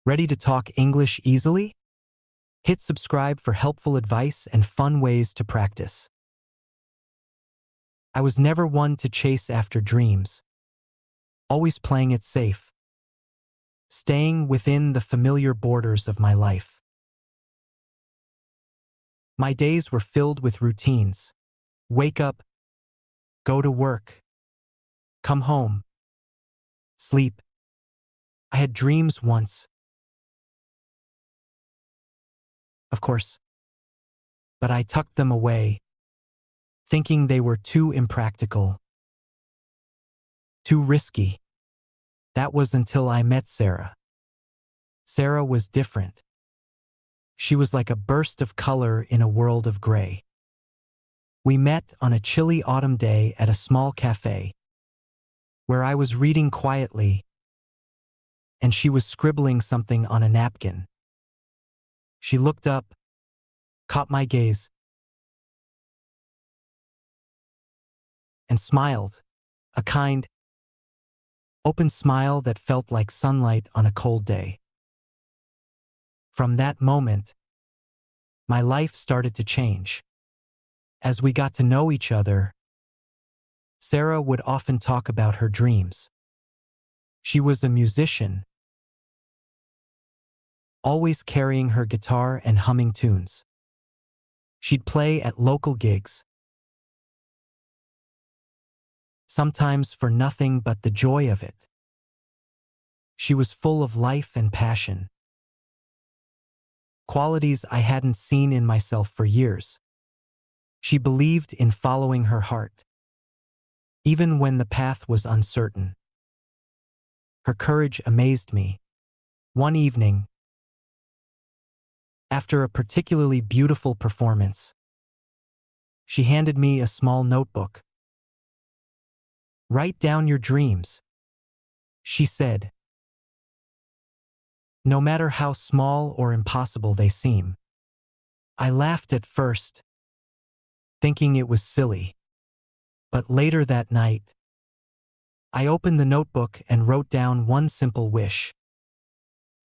Ready to talk English easily? Hit subscribe for helpful advice and fun ways to practice. I was never one to chase after dreams, always playing it safe, staying within the familiar borders of my life. My days were filled with routines. Wake up, go to work, come home, sleep. I had dreams once, of course, but I tucked them away, thinking they were too impractical, too risky. That was until I met Sarah. Sarah was different. She was like a burst of color in a world of gray. We met on a chilly autumn day at a small cafe, where I was reading quietly, and she was scribbling something on a napkin. She looked up, caught my gaze, and smiled, a kind, open smile that felt like sunlight on a cold day. From that moment, my life started to change. As we got to know each other, Sarah would often talk about her dreams. She was a musician, always carrying her guitar and humming tunes. She'd play at local gigs, sometimes for nothing but the joy of it. She was full of life and passion, qualities I hadn't seen in myself for years. She believed in following her heart, even when the path was uncertain. Her courage amazed me. One evening, after a particularly beautiful performance, she handed me a small notebook. "Write down your dreams," she said. "No matter how small or impossible they seem." I laughed at first, thinking it was silly. But later that night, I opened the notebook and wrote down one simple wish: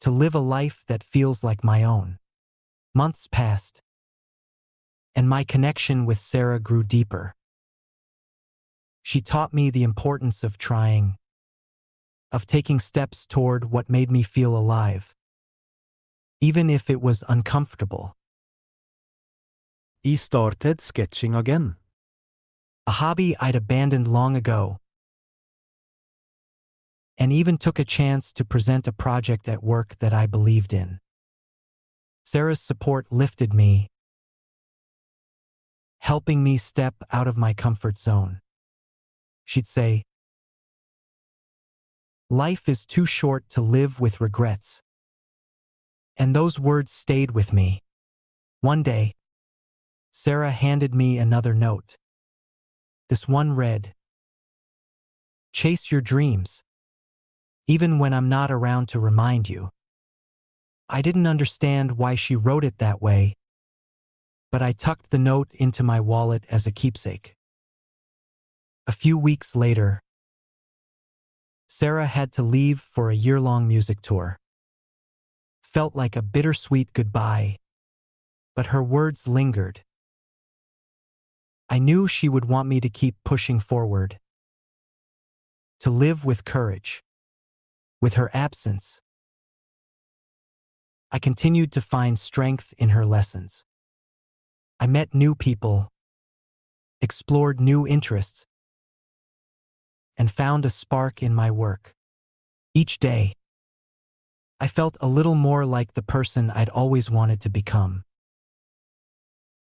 to live a life that feels like my own. Months passed, and my connection with Sarah grew deeper. She taught me the importance of trying, of taking steps toward what made me feel alive, even if it was uncomfortable. He started sketching again. A hobby I'd abandoned long ago, and even took a chance to present a project at work that I believed in. Sarah's support lifted me, helping me step out of my comfort zone. She'd say, "Life is too short to live with regrets." And those words stayed with me. One day, Sarah handed me another note. This one read, "Chase your dreams, even when I'm not around to remind you." I didn't understand why she wrote it that way, but I tucked the note into my wallet as a keepsake. A few weeks later, Sarah had to leave for a year-long music tour. Felt like a bittersweet goodbye, but her words lingered. I knew she would want me to keep pushing forward, to live with courage. With her absence, I continued to find strength in her lessons. I met new people, explored new interests, and found a spark in my work. Each day, I felt a little more like the person I'd always wanted to become.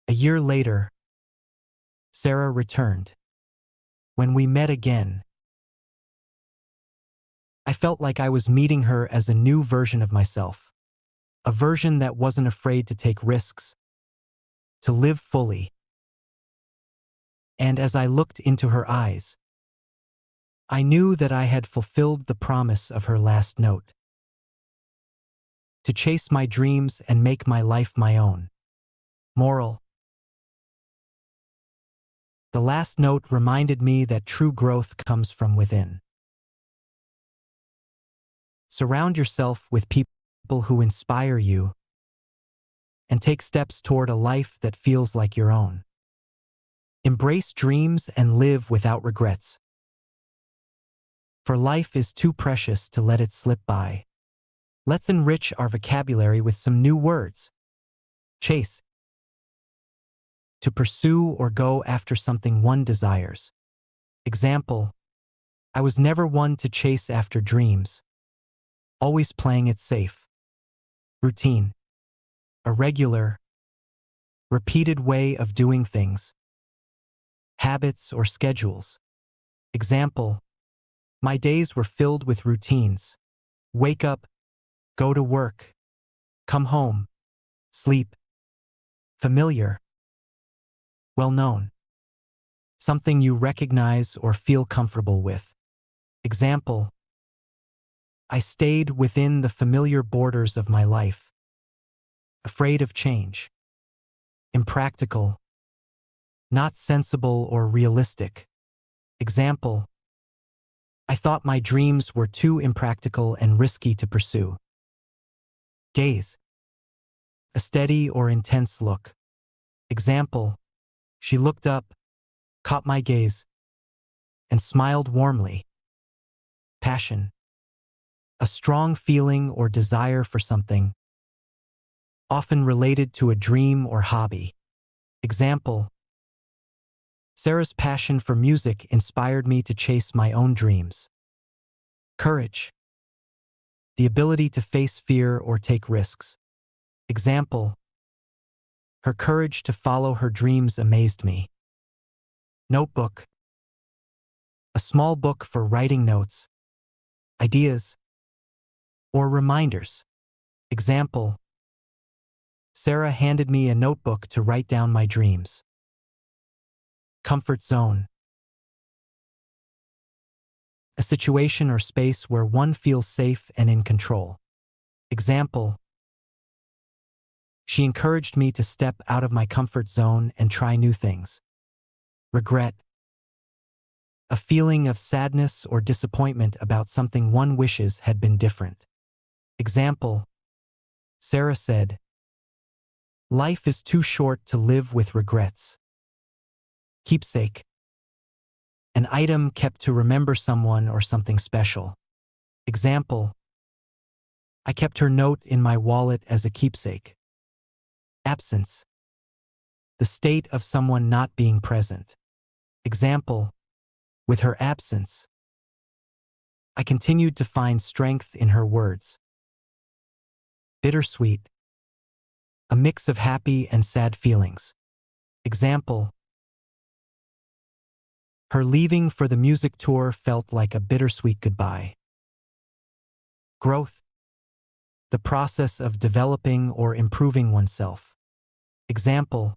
A year later, Sarah returned. When we met again, I felt like I was meeting her as a new version of myself, a version that wasn't afraid to take risks, to live fully. And as I looked into her eyes, I knew that I had fulfilled the promise of her last note: to chase my dreams and make my life my own. Moral: the last note reminded me that true growth comes from within. Surround yourself with people people who inspire you and take steps toward a life that feels like your own. Embrace dreams and live without regrets. For life is too precious to let it slip by. Let's enrich our vocabulary with some new words. Chase. To pursue or go after something one desires. Example, I was never one to chase after dreams, always playing it safe. Routine. A regular, repeated way of doing things. Habits or schedules. Example, my days were filled with routines. Wake up, go to work, come home, sleep. Familiar. Well known. Something you recognize or feel comfortable with. Example, I stayed within the familiar borders of my life. Afraid of change. Impractical. Not sensible or realistic. Example, I thought my dreams were too impractical and risky to pursue. Gaze. A steady or intense look. Example, she looked up, caught my gaze, and smiled warmly. Passion. A strong feeling or desire for something, often related to a dream or hobby. Example, Sarah's passion for music inspired me to chase my own dreams. Courage. The ability to face fear or take risks. Example, her courage to follow her dreams amazed me. Notebook. A small book for writing notes, ideas, or reminders. Example, Sarah handed me a notebook to write down my dreams. Comfort zone. A situation or space where one feels safe and in control. Example, she encouraged me to step out of my comfort zone and try new things. Regret. A feeling of sadness or disappointment about something one wishes had been different. Example, Sarah said, life is too short to live with regrets. Keepsake. An item kept to remember someone or something special. Example, I kept her note in my wallet as a keepsake. Absence. The state of someone not being present. Example, with her absence, I continued to find strength in her words. Bittersweet. A mix of happy and sad feelings. Example, her leaving for the music tour felt like a bittersweet goodbye. Growth. The process of developing or improving oneself. Example,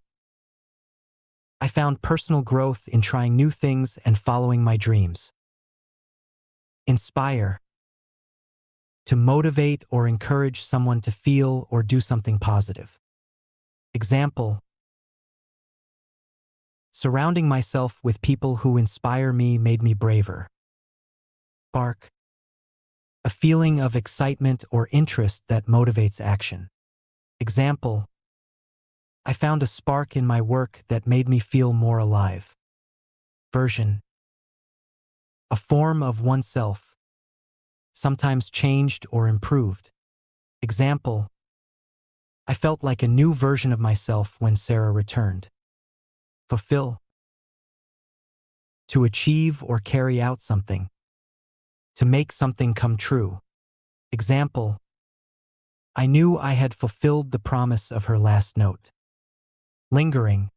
I found personal growth in trying new things and following my dreams. Inspire. To motivate or encourage someone to feel or do something positive. Example, surrounding myself with people who inspire me made me braver. Spark. A feeling of excitement or interest that motivates action. Example, I found a spark in my work that made me feel more alive. Version. A form of oneself, sometimes changed or improved. Example, I felt like a new version of myself when Sarah returned. Fulfill. To achieve or carry out something. To make something come true. Example, I knew I had fulfilled the promise of her last note. Lingering.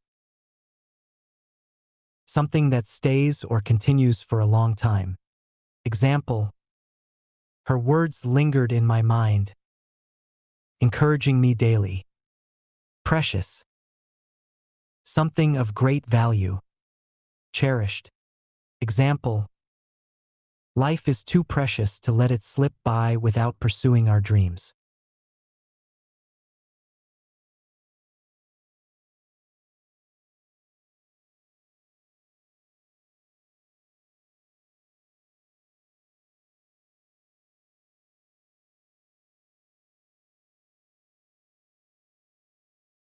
Something that stays or continues for a long time. Example, her words lingered in my mind, encouraging me daily. Precious. Something of great value. Cherished. Example, life is too precious to let it slip by without pursuing our dreams.